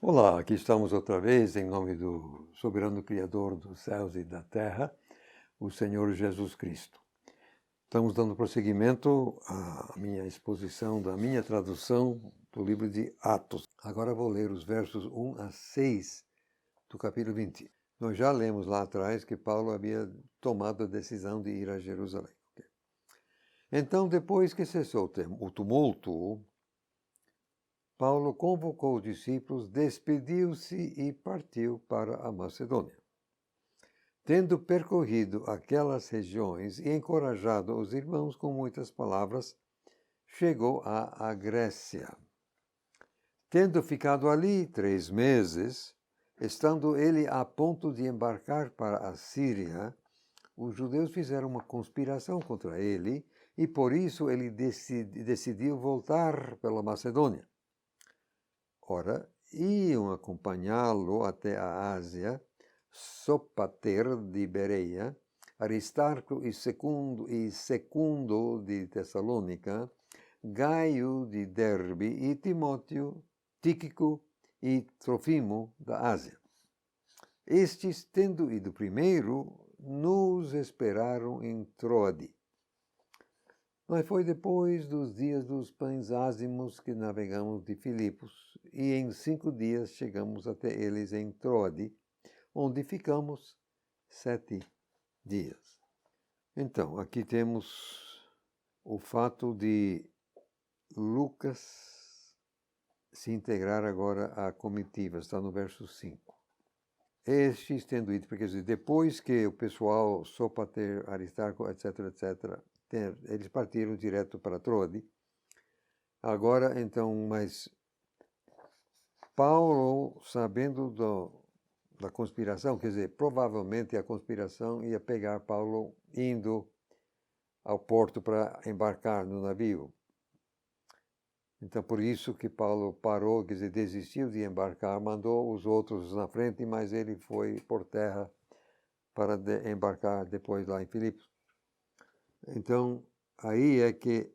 Olá, aqui estamos outra vez em nome do soberano Criador dos céus e da terra, o Senhor Jesus Cristo. Estamos dando prosseguimento à minha exposição da minha tradução do livro de Atos. Agora vou ler os versos 1 a 6 do capítulo 20. Nós já lemos lá atrás que Paulo havia tomado a decisão de ir a Jerusalém. Então, depois que cessou o tumulto, Paulo convocou os discípulos, despediu-se e partiu para a Macedônia. Tendo percorrido aquelas regiões e encorajado os irmãos com muitas palavras, chegou à Grécia. Tendo ficado ali 3 meses, estando ele a ponto de embarcar para a Síria, os judeus fizeram uma conspiração contra ele e por isso ele decidiu voltar pela Macedônia. Ora, iam acompanhá-lo até a Ásia, Sopater de Bereia, Aristarco e Secundo de Tessalônica, Gaio de Derbe e Timóteo, Tíquico e Trofimo da Ásia. Estes, tendo ido primeiro, nos esperaram em Troade. Mas foi depois dos dias dos pães ázimos que navegamos de Filipos, e em 5 dias chegamos até eles em Troade, onde ficamos 7 dias. Então, aqui temos o fato de Lucas se integrar agora à comitiva, está no verso 5. Estes tendo ido, porque depois que o pessoal, Sopater, Aristarco, etc., eles partiram direto para Troade. Agora, então, mas Paulo, sabendo da conspiração, quer dizer, provavelmente a conspiração ia pegar Paulo indo ao porto para embarcar no navio. Então, por isso que Paulo parou, quer dizer, desistiu de embarcar, mandou os outros na frente, mas ele foi por terra para embarcar depois lá em Filipos. Então, aí é que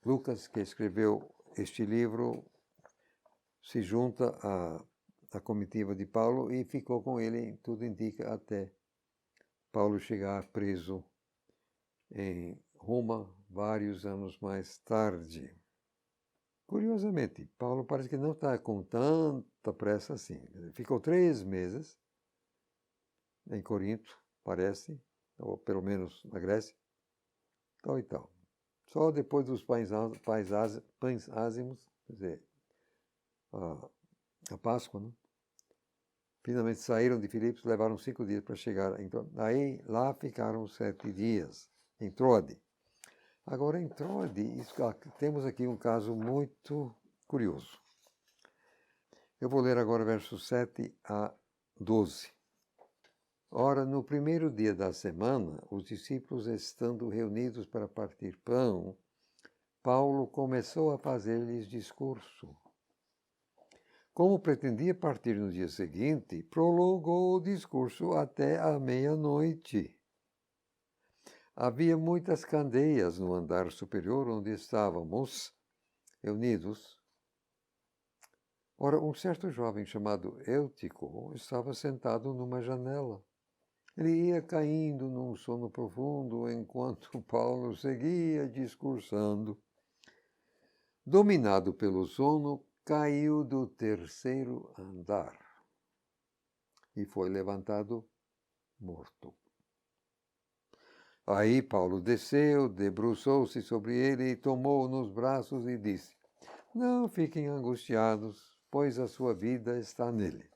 Lucas, que escreveu este livro, se junta à comitiva de Paulo e ficou com ele, tudo indica, até Paulo chegar preso em Roma vários anos mais tarde. Curiosamente, Paulo parece que não está com tanta pressa assim. Ficou 3 meses em Corinto, parece, ou pelo menos na Grécia, tal e tal. Só depois dos pães ázimos, quer dizer, a Páscoa, né? Finalmente saíram de Filipos, levaram 5 dias para chegar. Então, aí, lá ficaram 7 dias, em Troade. Agora, em Troade, temos aqui um caso muito curioso. Eu vou ler agora versos 7 a 12. Ora, no primeiro dia da semana, os discípulos estando reunidos para partir pão, Paulo começou a fazer-lhes discurso. Como pretendia partir no dia seguinte, prolongou o discurso até a meia-noite. Havia muitas candeias no andar superior onde estávamos reunidos. Ora, um certo jovem chamado Eutico estava sentado numa janela. Ele ia caindo num sono profundo enquanto Paulo seguia discursando. Dominado pelo sono, caiu do 3º andar e foi levantado morto. Aí Paulo desceu, debruçou-se sobre ele e tomou-o nos braços e disse: Não fiquem angustiados, pois a sua vida está nele.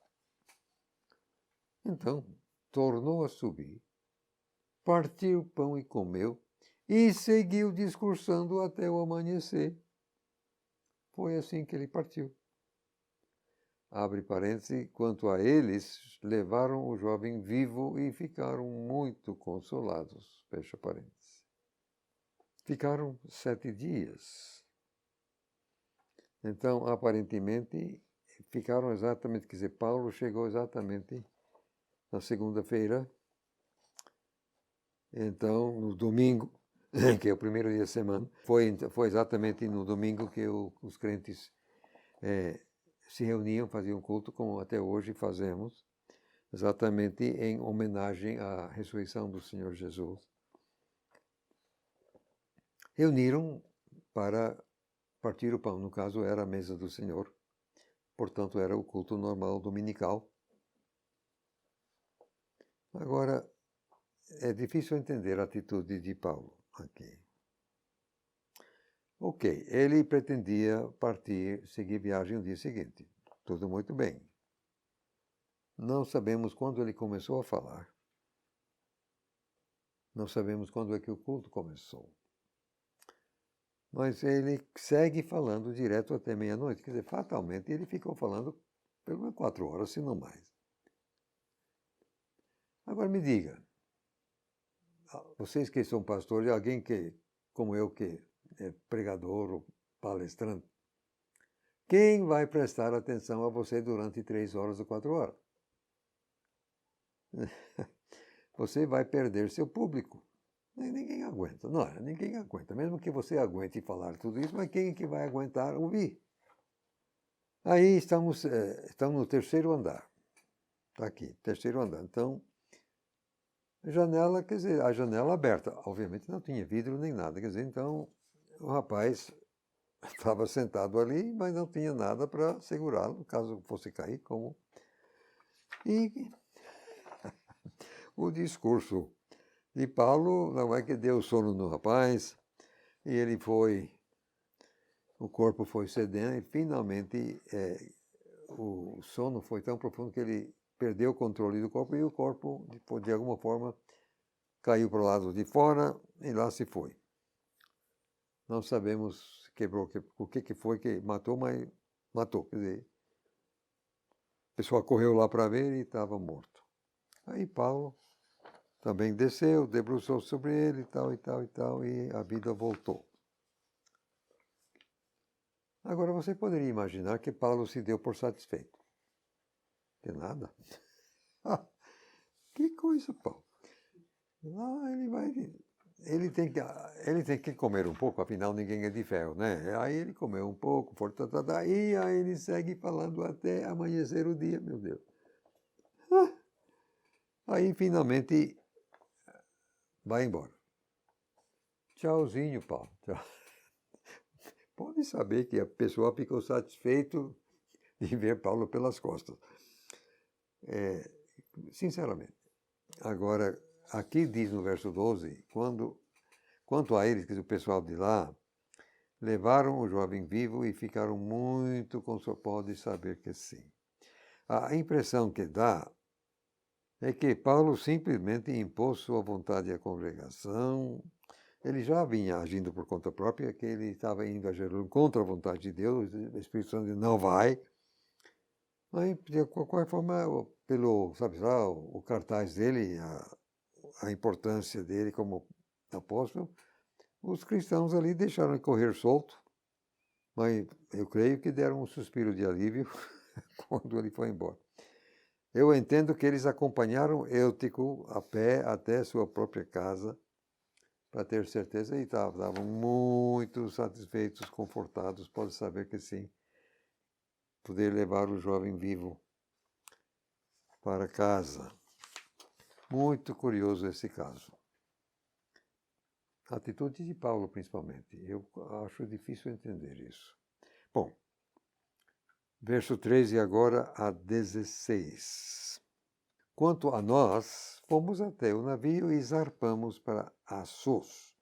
Então, tornou a subir, partiu o pão e comeu, e seguiu discursando até o amanhecer. Foi assim que ele partiu. Abre parênteses, quanto a eles, levaram o jovem vivo e ficaram muito consolados. Fecha parênteses. Ficaram 7 dias. Então, aparentemente, ficaram exatamente, quer dizer, Paulo chegou exatamente na segunda-feira. Então, no domingo, que é o primeiro dia da semana, foi exatamente no domingo que os crentes se reuniam, faziam culto, como até hoje fazemos, exatamente em homenagem à ressurreição do Senhor Jesus. Reuniram para partir o pão, no caso era a mesa do Senhor, portanto era o culto normal dominical. Agora, é difícil entender a atitude de Paulo aqui. Ok, ele pretendia partir, seguir viagem no dia seguinte. Tudo muito bem. Não sabemos quando ele começou a falar. Não sabemos quando é que o culto começou. Mas ele segue falando direto até meia-noite. Quer dizer, fatalmente ele ficou falando pelo menos 4 horas, se não mais. Agora me diga, vocês que são pastores, alguém que, como eu, que é pregador ou palestrante, quem vai prestar atenção a você durante 3 horas ou 4 horas? Você vai perder seu público. Ninguém aguenta. Não, ninguém aguenta. Mesmo que você aguente falar tudo isso, mas quem é que vai aguentar ouvir? Aí estamos no terceiro andar. Está aqui, terceiro andar. Então, janela, quer dizer, a janela aberta. Obviamente não tinha vidro nem nada. Quer dizer, então, o rapaz estava sentado ali, mas não tinha nada para segurá-lo, caso fosse cair, como... E o discurso de Paulo não é que deu sono no rapaz, e ele foi... O corpo foi cedendo e, finalmente, o sono foi tão profundo que ele perdeu o controle do corpo e o corpo, de alguma forma, caiu para o lado de fora e lá se foi. Não sabemos o que foi que matou, mas matou. Quer dizer, o pessoal correu lá para ver e estava morto. Aí Paulo também desceu, debruçou sobre ele e tal, e tal, e tal, e a vida voltou. Agora, você poderia imaginar que Paulo se deu por satisfeito. De nada. Que coisa, Paulo. Lá ele tem que comer um pouco, afinal ninguém é de ferro, né? Aí ele comeu um pouco, e aí ele segue falando até amanhecer o dia, meu Deus. Aí finalmente vai embora. Tchauzinho, Paulo. Tchau. Pode saber que a pessoa ficou satisfeito de ver Paulo pelas costas. Sinceramente. Agora, aqui diz no verso 12, quanto a eles, que o pessoal de lá, levaram o jovem vivo e ficaram muito com sua pode saber que sim. A impressão que dá é que Paulo simplesmente impôs sua vontade à congregação. Ele já vinha agindo por conta própria, que ele estava indo a Jerusalém contra a vontade de Deus, o Espírito Santo disse, não vai. Mas, de qualquer forma, pelo, sabe lá, o cartaz dele, a importância dele como apóstolo, os cristãos ali deixaram ele correr solto, mas eu creio que deram um suspiro de alívio quando ele foi embora. Eu entendo que eles acompanharam Eutico a pé até sua própria casa, para ter certeza, e estavam muito satisfeitos, confortados, pode saber que sim, poder levar o jovem vivo para casa. Muito curioso esse caso. A atitude de Paulo, principalmente. Eu acho difícil entender isso. Bom, verso 13 agora a 16. Quanto a nós, fomos até o navio e zarpamos para Assos,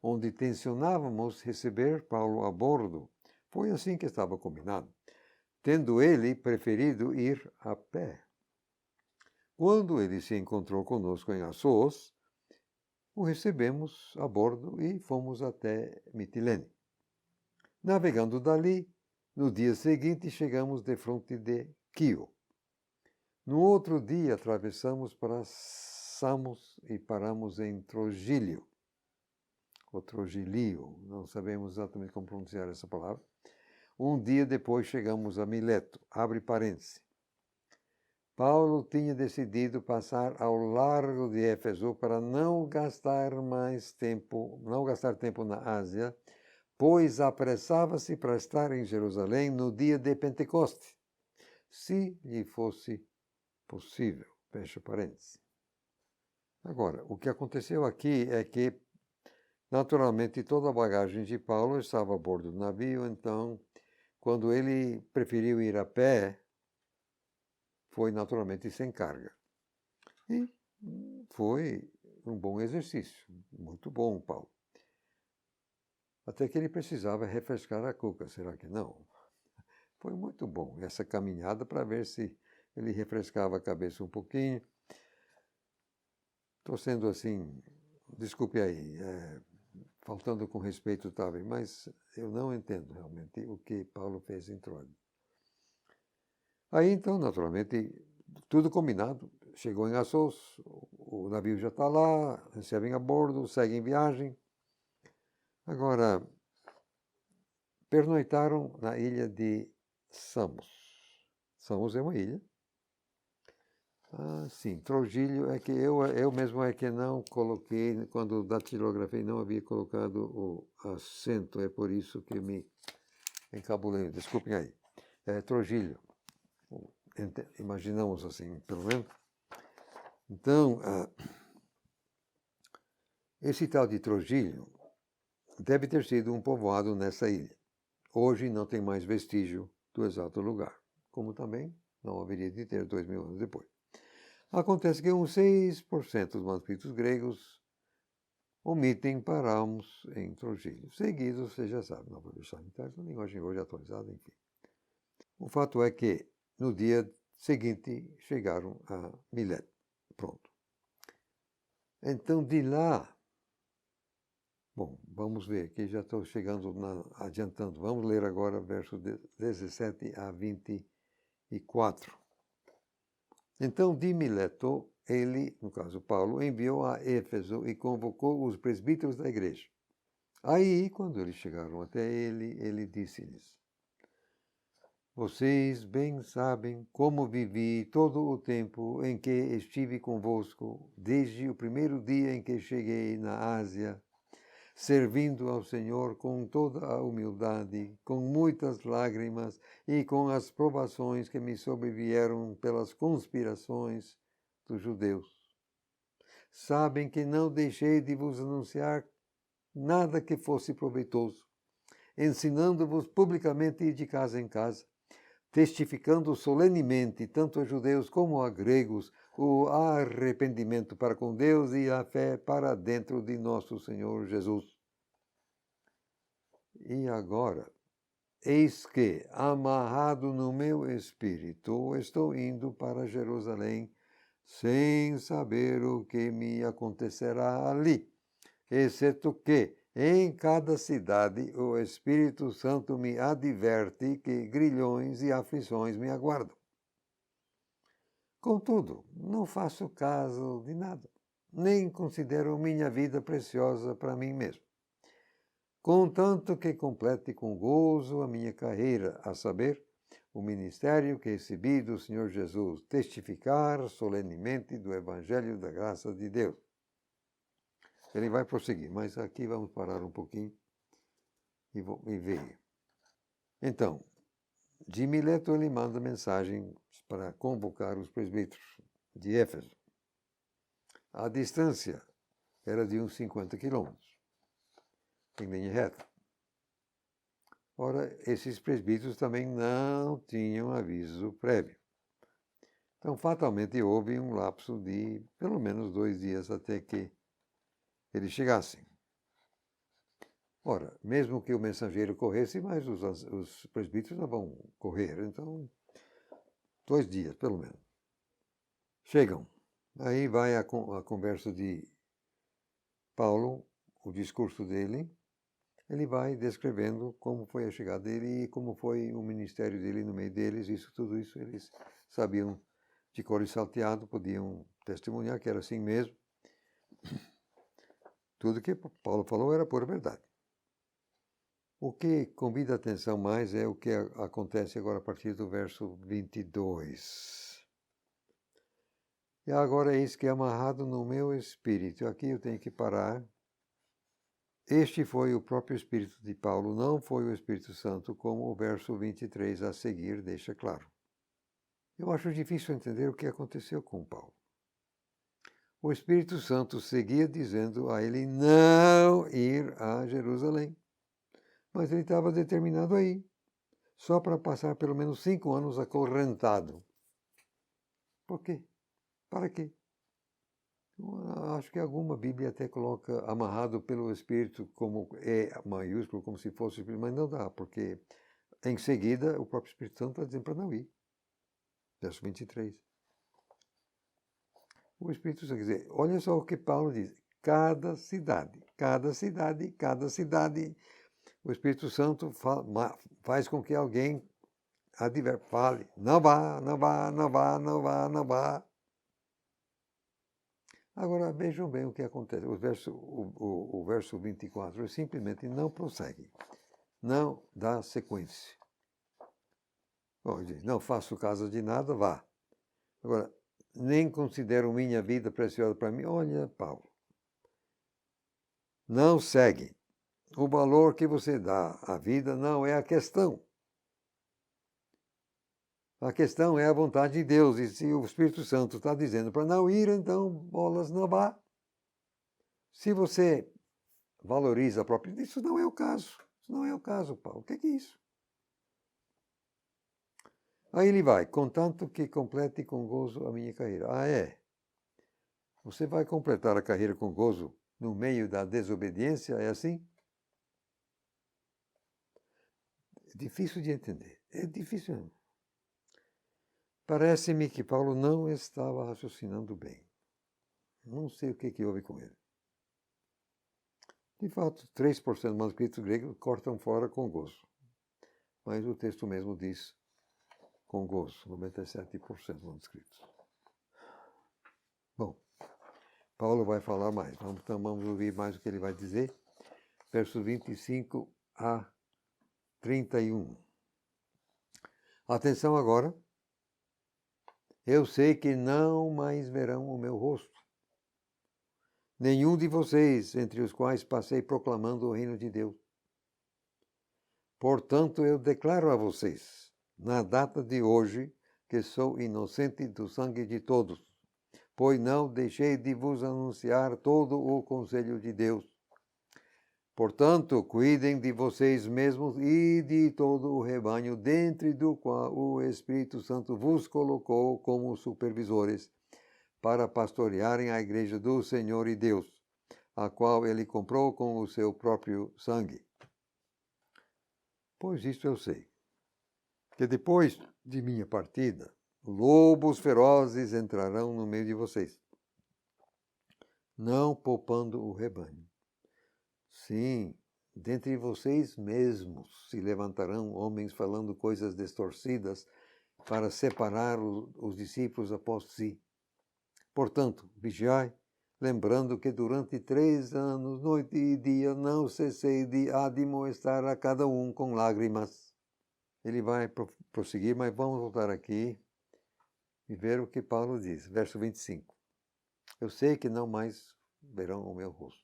onde tencionávamos receber Paulo a bordo. Foi assim que estava combinado, tendo ele preferido ir a pé. Quando ele se encontrou conosco em Assos, o recebemos a bordo e fomos até Mitilene. Navegando dali, no dia seguinte chegamos defronte de Quio. No outro dia atravessamos para Samos e paramos em Trogílio, ou Trogilio, não sabemos exatamente como pronunciar essa palavra. Um dia depois chegamos a Mileto, abre parênteses. Paulo tinha decidido passar ao largo de Éfeso para não gastar tempo na Ásia, pois apressava-se para estar em Jerusalém no dia de Pentecoste, se lhe fosse possível. Fecha parênteses. Agora, o que aconteceu aqui é que, naturalmente, toda a bagagem de Paulo estava a bordo do navio, então, quando ele preferiu ir a pé, foi naturalmente sem carga. E foi um bom exercício, muito bom, Paulo. Até que ele precisava refrescar a cuca, será que não? Foi muito bom essa caminhada para ver se ele refrescava a cabeça um pouquinho. Estou sendo assim, desculpe aí, faltando com respeito, talvez, mas eu não entendo realmente o que Paulo fez em Troade. Aí, então, naturalmente, tudo combinado. Chegou em Assos, o navio já está lá, recebem a bordo, seguem viagem. Agora, pernoitaram na ilha de Samos. Samos é uma ilha. Ah, sim, Trogílio é que eu mesmo é que não coloquei, quando datilografei, não havia colocado o acento, é por isso que me encabulei. Desculpem aí. Trogílio. Imaginamos assim, pelo menos. Então, esse tal de Trogílio deve ter sido um povoado nessa ilha. Hoje não tem mais vestígio do exato lugar, como também não haveria de ter 2000 anos depois. Acontece que uns 6% dos manuscritos gregos omitem paramos em Trogílio. Seguidos, você já sabe, não vou deixar em trás, a linguagem hoje atualizada, enfim. O fato é que no dia seguinte chegaram a Mileto. Pronto. Então, de lá, bom, vamos ver, aqui já estou chegando, adiantando. Vamos ler agora versos 17 a 24. Então, de Mileto, ele, no caso Paulo, enviou a Éfeso e convocou os presbíteros da igreja. Aí, quando eles chegaram até ele disse-lhes: Vocês bem sabem como vivi todo o tempo em que estive convosco, desde o primeiro dia em que cheguei na Ásia, servindo ao Senhor com toda a humildade, com muitas lágrimas e com as provações que me sobrevieram pelas conspirações dos judeus. Sabem que não deixei de vos anunciar nada que fosse proveitoso, ensinando-vos publicamente e de casa em casa, testificando solenemente, tanto a judeus como a gregos, o arrependimento para com Deus e a fé para dentro de nosso Senhor Jesus. E agora, eis que, amarrado no meu espírito, estou indo para Jerusalém, sem saber o que me acontecerá ali, exceto que, em cada cidade, o Espírito Santo me adverte que grilhões e aflições me aguardam. Contudo, não faço caso de nada, nem considero minha vida preciosa para mim mesmo, contanto que complete com gozo a minha carreira, a saber, o ministério que recebi do Senhor Jesus, testificar solenemente do Evangelho da graça de Deus. Ele vai prosseguir, mas aqui vamos parar um pouquinho e ver. Então, de Mileto ele manda mensagem para convocar os presbíteros de Éfeso. A distância era de uns 50 quilômetros, em linha reta. Ora, esses presbíteros também não tinham aviso prévio. Então, fatalmente, houve um lapso de pelo menos 2 dias até que eles chegassem. Ora, mesmo que o mensageiro corresse, mas os presbíteros não vão correr. Então, 2 dias, pelo menos. Chegam. Aí vai a conversa de Paulo, o discurso dele. Ele vai descrevendo como foi a chegada dele e como foi o ministério dele no meio deles. Tudo isso eles sabiam de cor e salteado, podiam testemunhar que era assim mesmo. Tudo que Paulo falou era pura verdade. O que convida a atenção mais é o que acontece agora a partir do verso 22. E agora eis que é amarrado no meu espírito. Aqui eu tenho que parar. Este foi o próprio Espírito de Paulo, não foi o Espírito Santo, como o verso 23 a seguir deixa claro. Eu acho difícil entender o que aconteceu com Paulo. O Espírito Santo seguia dizendo a ele não ir a Jerusalém. Mas ele estava determinado a ir, só para passar pelo menos 5 anos acorrentado. Por quê? Para quê? Eu acho que alguma Bíblia até coloca amarrado pelo Espírito como E maiúsculo, como se fosse o Espírito, mas não dá, porque em seguida o próprio Espírito Santo está dizendo para não ir. Verso 23. O Espírito Santo, quer dizer, olha só o que Paulo diz. Cada cidade, cada cidade, cada cidade, o Espírito Santo faz com que alguém fale, não vá, não vá, não vá, não vá, não vá. Agora vejam bem o que acontece. O verso 24 simplesmente não prossegue, não dá sequência. Bom, ele diz, não faço caso de nada, vá. Agora, nem considero minha vida preciosa para mim. Olha, Paulo, não segue. O valor que você dá à vida não é a questão. A questão é a vontade de Deus. E se o Espírito Santo está dizendo para não ir, então, bolas, não vá. Se você valoriza a própria vida, isso não é o caso. Isso não é o caso, Paulo. O que é isso? Aí ele vai, contanto que complete com gozo a minha carreira. Ah, é? Você vai completar a carreira com gozo no meio da desobediência? É assim? É difícil de entender. É difícil. Parece-me que Paulo não estava raciocinando bem. Não sei o que houve com ele. De fato, 3% dos manuscritos gregos cortam fora com gozo. Mas o texto mesmo diz com gozo, 97% dos manuscritos. Bom, Paulo vai falar mais. Então vamos ouvir mais o que ele vai dizer. Versos 25 a 31. Atenção agora. Eu sei que não mais verão o meu rosto. Nenhum de vocês, entre os quais passei proclamando o reino de Deus. Portanto, eu declaro a vocês, na data de hoje, que sou inocente do sangue de todos, pois não deixei de vos anunciar todo o conselho de Deus. Portanto, cuidem de vocês mesmos e de todo o rebanho, dentre do qual o Espírito Santo vos colocou como supervisores, para pastorearem a igreja do Senhor e Deus, a qual ele comprou com o seu próprio sangue. Pois isto eu sei, que depois de minha partida, lobos ferozes entrarão no meio de vocês, não poupando o rebanho. Sim, dentre vocês mesmos se levantarão homens falando coisas distorcidas para separar os discípulos após si. Portanto, vigiai, lembrando que durante 3 anos, noite e dia, não cessei de admoestar a cada um com lágrimas. Ele vai prosseguir, mas vamos voltar aqui e ver o que Paulo diz. Verso 25. Eu sei que não mais verão o meu rosto.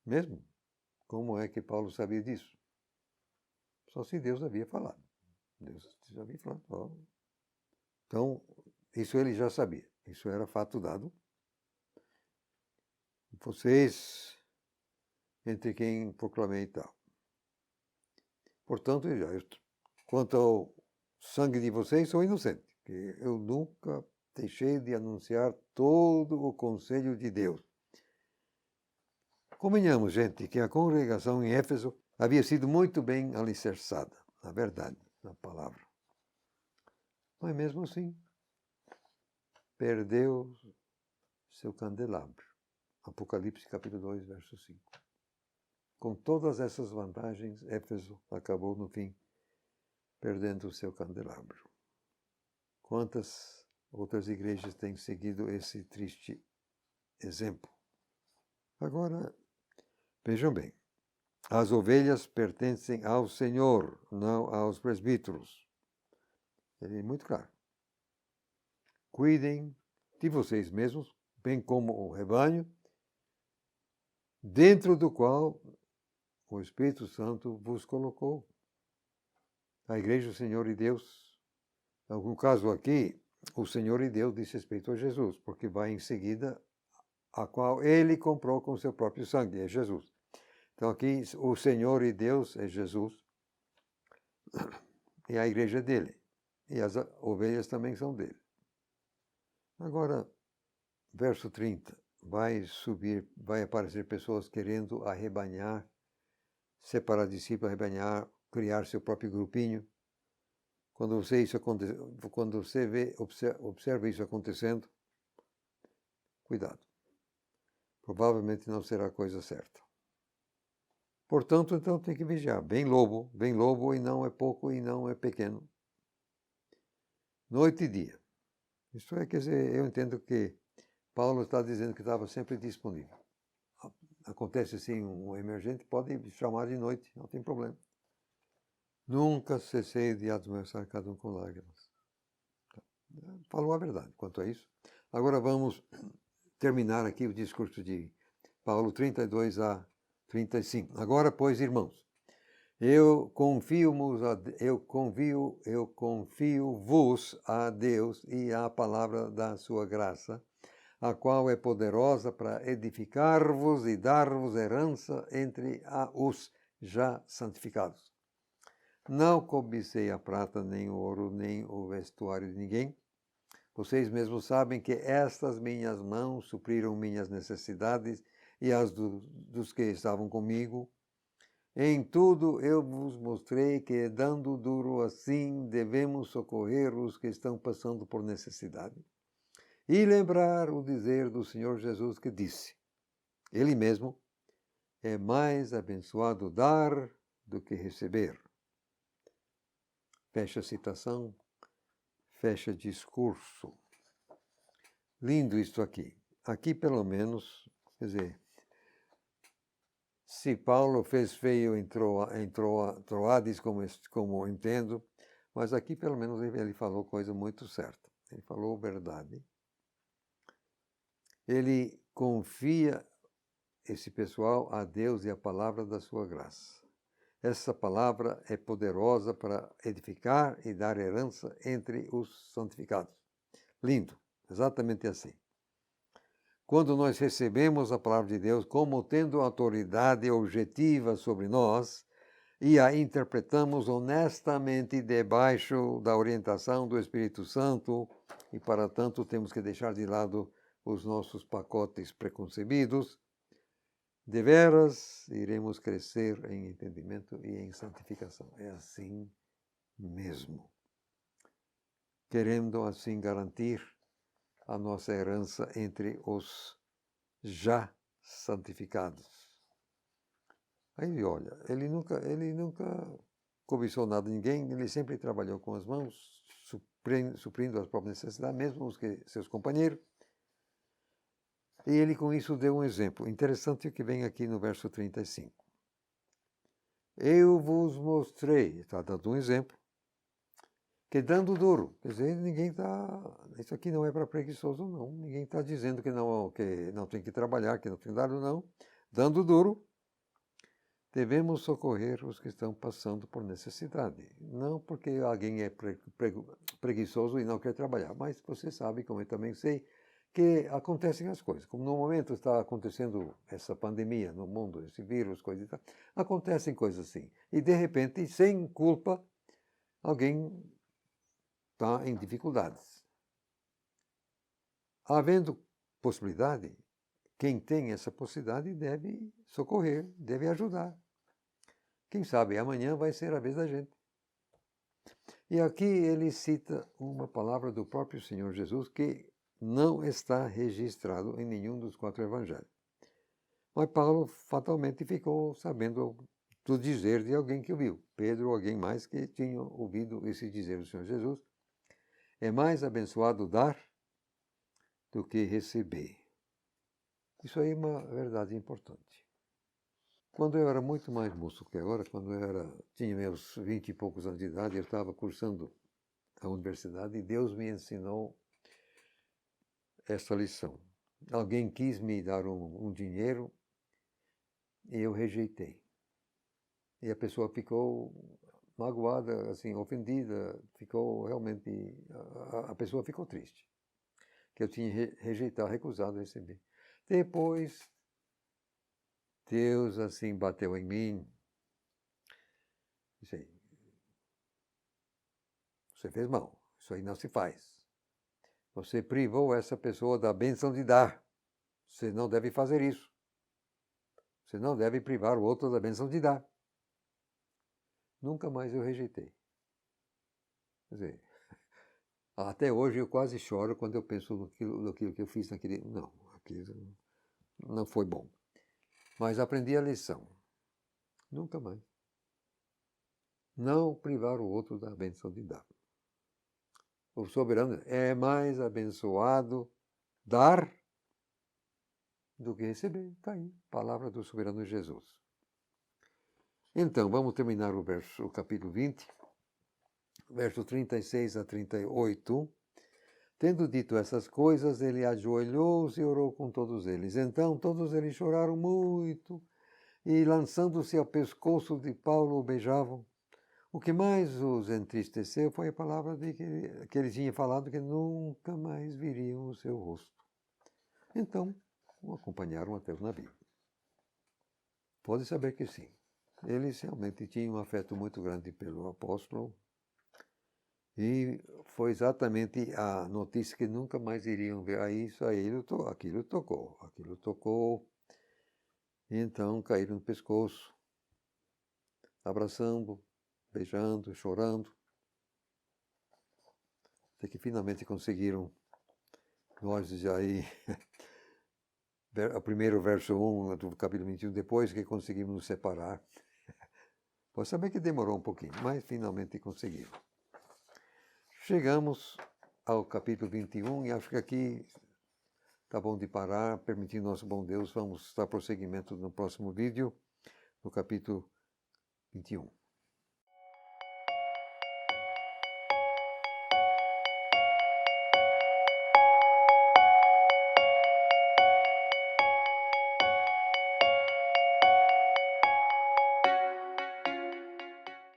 Mesmo? Como é que Paulo sabia disso? Só se Deus havia falado. Deus já havia falado. Então, isso ele já sabia. Isso era fato dado. Vocês, entre quem proclamei e tal. Portanto, quanto ao sangue de vocês, sou inocente, porque eu nunca deixei de anunciar todo o conselho de Deus. Convenhamos, gente, que a congregação em Éfeso havia sido muito bem alicerçada, na verdade, na palavra. Mas mesmo assim, perdeu seu candelabro. Apocalipse capítulo 2, verso 5. Com todas essas vantagens, Éfeso acabou no fim perdendo o seu candelabro. Quantas outras igrejas têm seguido esse triste exemplo? Agora, vejam bem, as ovelhas pertencem ao Senhor, não aos presbíteros. Ele é muito claro. Cuidem de vocês mesmos, bem como o rebanho, dentro do qual o Espírito Santo vos colocou. A igreja do Senhor e Deus No caso aqui, o Senhor e Deus diz respeito a Jesus, porque vai em seguida a qual ele comprou com seu próprio sangue, é Jesus. Então aqui o Senhor e Deus é Jesus e a igreja é dele. E as ovelhas também são dele. Agora, verso 30, vai aparecer pessoas querendo arrebanhar, separar discípulos, arrebanhar, criar seu próprio grupinho. Quando você observa isso acontecendo, cuidado. Provavelmente não será a coisa certa. Portanto, então tem que vigiar. Bem lobo e não é pouco e não é pequeno. Noite e dia. Isso é, quer dizer, eu entendo que Paulo está dizendo que estava sempre disponível. Acontece assim um emergente, pode chamar de noite, não tem problema. Nunca cessei de admoestar cada um com lágrimas. Falou a verdade quanto a isso. Agora vamos terminar aqui o discurso de Paulo 32 a 35. Agora, pois, irmãos, eu confio-vos a Deus e à palavra da sua graça, a qual é poderosa para edificar-vos e dar-vos herança entre os já santificados. Não cobicei a prata, nem o ouro, nem o vestuário de ninguém. Vocês mesmos sabem que estas minhas mãos supriram minhas necessidades e as dos que estavam comigo. Em tudo eu vos mostrei que, dando duro assim, devemos socorrer os que estão passando por necessidade. E lembrar o dizer do Senhor Jesus que disse, Ele mesmo, é mais abençoado dar do que receber. Fecha a citação, fecha discurso. Lindo isto aqui. Aqui, pelo menos, quer dizer, se Paulo fez feio em Troades, como entendo, mas aqui, pelo menos, ele falou coisa muito certa. Ele falou verdade. Ele confia esse pessoal a Deus e a palavra da sua graça. Essa palavra é poderosa para edificar e dar herança entre os santificados. Lindo, exatamente assim. Quando nós recebemos a palavra de Deus como tendo autoridade objetiva sobre nós e a interpretamos honestamente debaixo da orientação do Espírito Santo, e para tanto temos que deixar de lado os nossos pacotes preconcebidos, deveras iremos crescer em entendimento e em santificação. É assim mesmo. Querendo assim garantir a nossa herança entre os já santificados. Aí, olha, ele nunca cobiçou nada de ninguém, ele sempre trabalhou com as mãos, suprindo as próprias necessidades, mesmo os que seus companheiros. E ele com isso deu um exemplo interessante que vem aqui no verso 35. Eu vos mostrei, está dando um exemplo, que dando duro, quer dizer, ninguém está, isso aqui não é para preguiçoso não, ninguém está dizendo que não tem que trabalhar, que não tem dado não, dando duro, devemos socorrer os que estão passando por necessidade, não porque alguém é preguiçoso e não quer trabalhar, mas você sabe, como eu também sei, que acontecem as coisas, como no momento está acontecendo essa pandemia no mundo, esse vírus, coisa e tal, acontecem coisas assim, e de repente, sem culpa, alguém está em dificuldades. Havendo possibilidade, quem tem essa possibilidade deve socorrer, deve ajudar. Quem sabe amanhã vai ser a vez da gente. E aqui ele cita uma palavra do próprio Senhor Jesus que não está registrado em nenhum dos 4 evangelhos. Mas Paulo fatalmente ficou sabendo do dizer de alguém que ouviu. Pedro ou alguém mais que tinha ouvido esse dizer do Senhor Jesus. É mais abençoado dar do que receber. Isso aí é uma verdade importante. Quando eu era muito mais moço que agora, quando eu tinha meus 20 e poucos anos de idade, eu estava cursando a universidade e Deus me ensinou essa lição. Alguém quis me dar um dinheiro e eu rejeitei. E a pessoa ficou magoada, assim, ofendida, ficou realmente, a pessoa ficou triste, que eu tinha rejeitado, recusado receber. Depois, Deus, assim, bateu em mim, disse, você fez mal, isso aí não se faz. Você privou essa pessoa da bênção de dar, você não deve fazer isso. Você não deve privar o outro da bênção de dar. Nunca mais eu rejeitei. Quer dizer, até hoje eu quase choro quando eu penso naquilo que eu fiz naquele... Não, aquilo não foi bom. Mas aprendi a lição. Nunca mais. Não privar o outro da bênção de dar. O soberano é mais abençoado dar do que receber. Está aí, palavra do soberano Jesus. Então, vamos terminar o capítulo 20, verso 36 a 38. Tendo dito essas coisas, ele ajoelhou-se e orou com todos eles. Então todos eles choraram muito e, lançando-se ao pescoço de Paulo, o beijavam. O que mais os entristeceu foi a palavra de que ele tinha falado, que nunca mais viriam o seu rosto. Então, o acompanharam até o navio. Pode saber que sim. Eles realmente tinham um afeto muito grande pelo apóstolo. E foi exatamente a notícia que nunca mais iriam ver. Aí isso aí, aquilo tocou. E então caíram no pescoço, abraçando, beijando, chorando. Até que finalmente conseguiram, nós já aí, o primeiro verso 1 do capítulo 21, depois que conseguimos nos separar. Pode saber que demorou um pouquinho, mas finalmente conseguimos. Chegamos ao capítulo 21 e acho que aqui está bom de parar, permitindo nosso bom Deus, vamos dar prosseguimento no próximo vídeo, no capítulo 21.